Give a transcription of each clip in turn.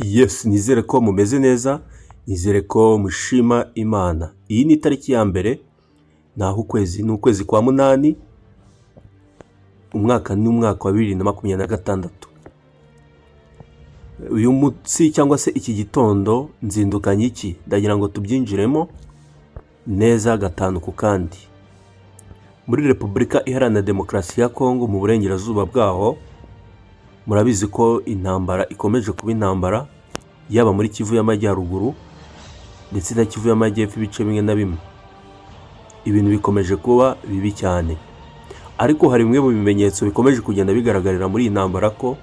Yes, nizere ko mumeze neza, nizere ko mushima Imana. Iyi ni itariki ya mbere, naho ni ukwezi kwa munani, umwaka ni umwaka wa 2026. Uyu munsi cyangwa se iki gitondo nzindukanye iki, ndagira ngo tubyinjiremo neza gatanu ku kandi. Muri Repubulika Iharanira Demokarasi ya Kongo mu burengerazuba bwaho, murabizi ko intambara ikomeje kuba intambara, yaba muri Kivu y'Amajyaruguru ndetse na Kivu y'Amajyepfo, ibice bimwe na bimwe ibintu bikomeje kuba bibi cyane. Ariko hari bimwe mu bimenyetso bikomeje kugenda bigaragarira muri iyi ntambara ko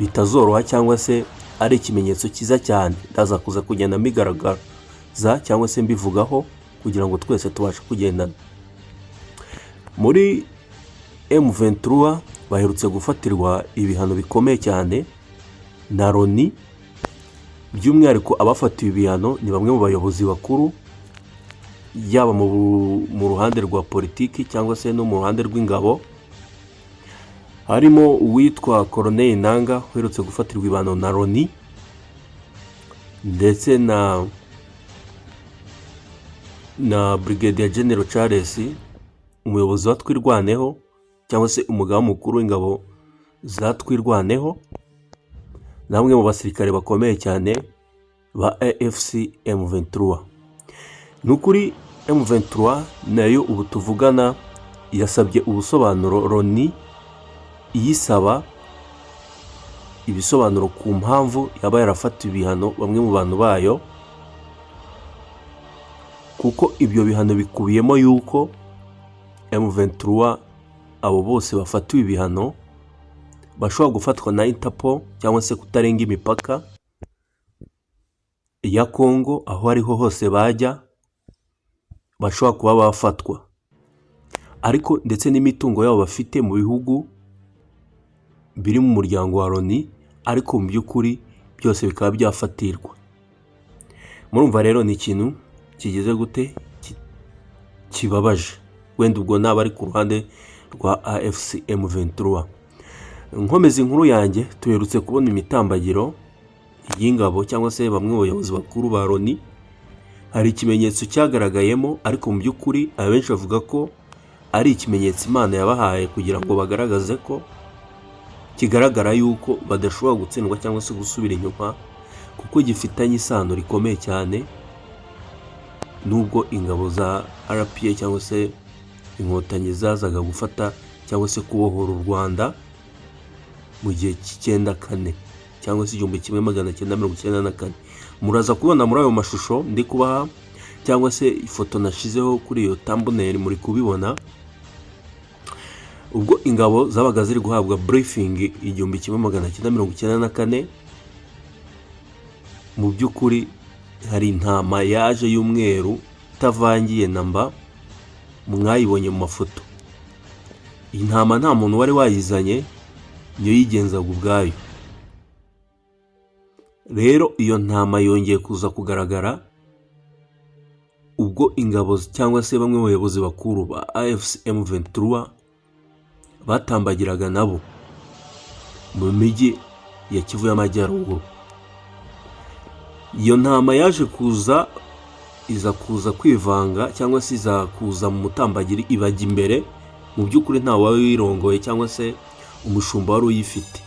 bitazoroha, cyangwa se ari ikimenyetso cyiza cyane. Ndaza kuza kugenda mbigaragaza cyangwa se mbivugaho kugira ngo twese tubashe kugendana. Muri M23 baherutse gufatirwa ibihano bikomeye cyane na Loni. By'umwihariko abafatiwe ibihano ni bamwe mu bayobozi bakuru, yaba mu ruhande rwa politiki cyangwa se no mu ruhande rw'ingabo. Harimo uwitwa Colonel Nanga uherutse gufatirwa ibihano na Loni, ndetse na Brigadier General Charles, umuyobozi wa Twirwaneho cyangwa se umugaba mukuru w'ingabo za Twirwaneho, na bamwe mu basirikare bakomeye cyane ba AFC M23. Nukuri M23 nayo ubu tuvugana yasabye ubusobanuro Loni, iyisaba ibisobanuro ku mpamvu yaba yarafatiwe ibihano bamwe mu bantu bayo, kuko ibyo bihano bikubiyemo yuko M23 abo bose bafatiwe ibihano bashobora gufatwa na Interpol cyangwa se kutarenga imipaka ya Kongo. Aho ariho hose bajya bashobora kuba bafatwa, ariko ndetse n'imitungo yabo bafite mu bihugu biri mu muryango wa Loni, ariko mu by'ukuri byose bikaba byafatirwa. Murumva rero ni ikintu kigeze gute, kibabaje. Wenda ubwo naba ari ku ruhande rwa AFC M23. Nkomeza inkuru yanjye, tuherutse kubona imitambagiro y'ingabo cyangwa se bamwe mu bayobozi bakuru ba Loni. Hari ikimenyetso cyagaragayemo, ariko mu by'ukuri abenshi bavuga ko ari ikimenyetso Imana yabahaye kugira ngo bagaragaze ko kigaragara yuko badashobora gutsindwa cyangwa se gusubira inyuma, kuko gifitanye isano rikomeye cyane nubwo ingabo za RPA cyangwa se inkotanyi zazaga gufata cyangwa se kubohora u Rwanda mu gihe cy'94 cyangwa se 1994. Muraza kubona muri ayo mashusho ndi kubaha, cyangwa se ifoto nashizeho kuri iyo thumbnail muri kubibona, ubwo ingabo zabaga ziri guhabwa briefing 1994. Mu by'ukuri hari intama yaje y'umweru itavangiye namba, mwayibonye mu mafoto. Iyi ntama nta muntu wari wayizanye, niyo yigenzaga ubwayo. Rero iyo ntama yongeye kuza kugaragara ubwo ingabo cyangwa se bamwe mu bayobozi bakuru ba AFC M23 batambagiraga nabo mu mijyi ya Kivu y'Amajyaruguru. Iyo ntama yaje kuza, iza kuza kwivanga cyangwa se iza kuza mu mutambagiri ibajya imbere. Mu by'ukuri nta wawe wirongoye cyangwa se umushumba wari uyifite,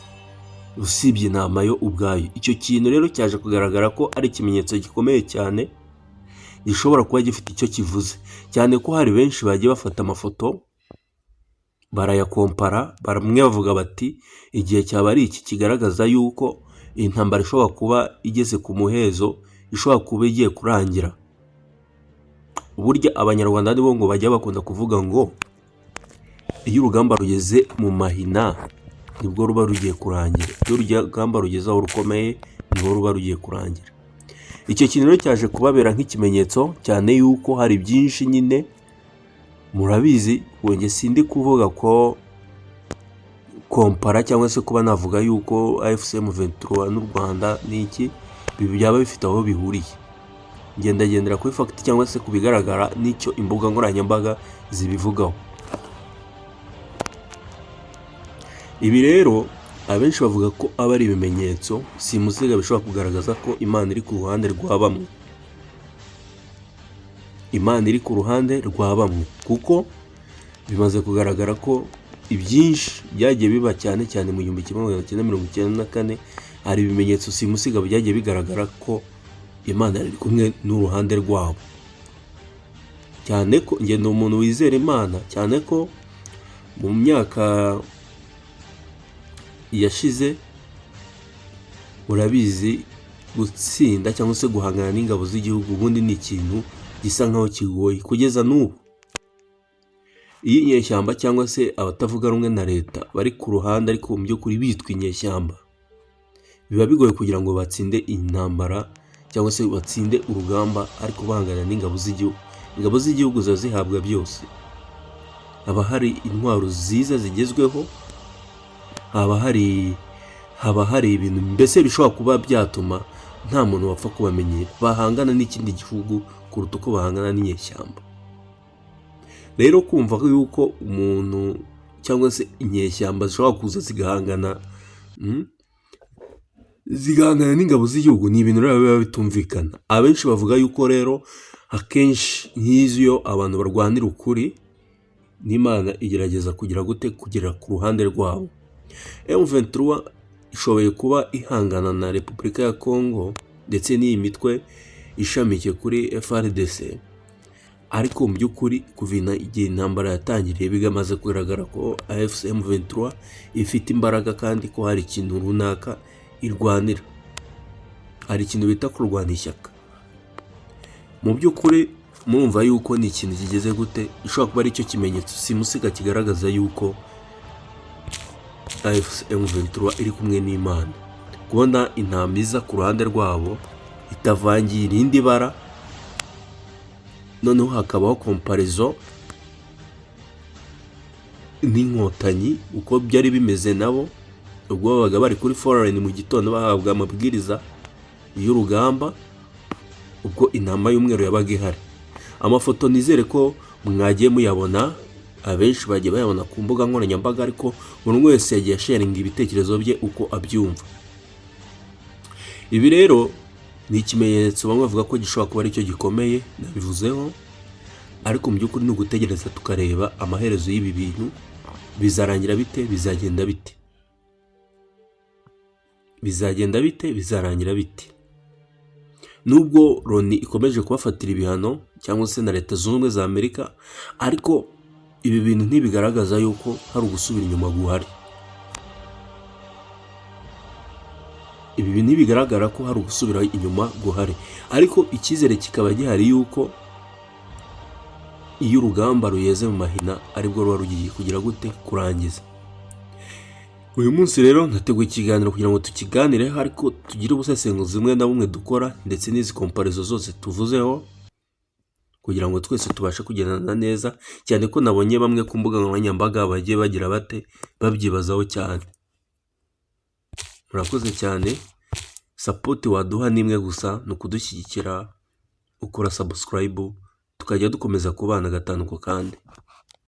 usibye intama yo ubwayo. Icyo kintu rero cyaje kugaragara ko ari ikimenyetso gikomeye cyane, gishobora kuba gifite icyo kivuze, cyane ko hari benshi bagiye bafata amafoto barayakompara. Bamwe bavuga bati igihe cyaba ari iki kigaragaza yuko intambara ishobora kuba igeze ku muhezo, ishobora kuba igiye kurangira. Burya abanyarwanda nibo ngo bajya bakunda kuvuga ngo iyo urugamba rugeze mu mahina nibwo ruba rugiye kurangira, iyo urugamba rugeze aho rukomeye nibwo ruba rugiye kurangira. Icyo kintu rero cyaje kubabera nk'ikimenyetso cyane yuko hari byinshi nyine murabizi. Wenge sindi kuvuga ko kompara cyangwa se kuba navuga yuko AFC M23 n'u Rwanda n'iki byaba bifite aho bihuriye. Ngendagendera kuri fact cyangwa se kubigaragara n'icyo imbuga nkoranyambaga zibivugaho. Ibi rero abenshi bavuga ko aba ari ibimenyetso simusiga bishobora kugaragaza ko Imana iri ku ruhande rwa bamwe. Imana iri ku ruhande rwa bamwe kuko bimaze kugaragara ko ibyinshi byagiye biba cyane cyane mu 1994 hari ibimenyetso simusiga byagiye bigaragara ko Imana iri kumwe n'uruhande rwabo. Cyane ko ngendo umuntu wizera Imana, cyane ko mu myaka yashize urabizi gutsinda cyangwa se guhangana n'ingabo z'igihugu ubundi ni ikintu gisa nkaho kigoye kugeza n'ubu. Iyi inyeshyamba cyangwa se abatavuga rumwe na leta bari ku ruhande ariko mu by'ukuri bitwa inyeshyamba, biba bigoye kugira ngo batsinde intambara cyangwa se batsinde urugamba ariko bahangana n'ingabo z'igihugu. Ingabo z'igihugu ziba zihabwa byose, haba hari intwaro ziza zigezweho, haba hari ibintu mbese bishobora kuba byatuma nta muntu wapfa kubamenyera, bahangana n'ikindi gihugu kuruta uko bahangana n'inyeshyamba. Rero kumva yuko umuntu cyangwa se inyeshyamba zishobora kuza zigahangana n'ingabo z'igihugu ni ibintu rero biba bitumvikana. Abenshi bavuga yuko rero akenshi nk'izo abantu barwanira ukuri n'Imana igerageza kugera ku ruhande rwabo. M23 ishoboye kuba ihangana na Repubulika ya Kongo ndetse n'iyi mitwe ishamikiye kuri FARDC, ariko mu by'ukuri kuva igihe intambara yatangiriye bigamaze kugaragara ko AFC M23 ifite imbaraga kandi ko hari ikintu runaka irwanira, hari ikintu bita kurwana ishyaka. Mu by'ukuri murumva yuko ni ikintu kigeze gute, ishobora kuba ari cyo kimenyetso simusiga kigaragaza yuko AFC M23 iri kumwe n'Imana. Kubona intama iza ku ruhande rwabo itavangiye irindi bara, noneho hakabaho komparizo n'inkotanyi uko byari bimeze nabo ubwo babaga bari kuri foreign mu gitondo bahabwa amabwiriza y'urugamba, ubwo intama y'umweru yabaga ihari. Amafoto nizere ko mwagiye muyabona, abenshi bagiye bayabona ku mbuga nkoranyambaga, ariko buri wese yagiye sharinga ibitekerezo bye uko abyumva. Ibi rero ni ikimenyetso bamwe bavuga ko gishobora kuba ari cyo gikomeye nabivuzeho, ariko mu by'ukuri ni ugutegereza tukareba amaherezo y'ibi bintu bizarangira bite, bizagenda bite, bizarangira bite. Nubwo Loni ikomeje kubafatira ibihano cyangwa se na Leta Zunze Ubumwe za Amerika, ariko ibi bintu ntibigaragaza yuko hari ugusubira inyuma guhari. Ibi bintu bigaragara ko hari ugusubira inyuma guhari, ariko icyizere kikaba gihari yuko iyo urugamba ruyeze mu mahina aribwo ruba rugiye kugira gute kurangiza. Uyu munsi rero nateguye ikiganiro kugira ngo tukiganireho, ariko tugire ubusesenguzi bumwe na bumwe dukora ndetse n'izi komparizo zose tuvuzeho kugira ngo twese tubashe kugendana neza, cyane ko nabonye bamwe ku mbuga nkoranyambaga bagiye bagira bate babyibazaho cyane. Murakoze cyane, support waduha nimwe gusa no kudushyigikira ukora subscribe tukajya dukomeza kubana gatanu ko kandi.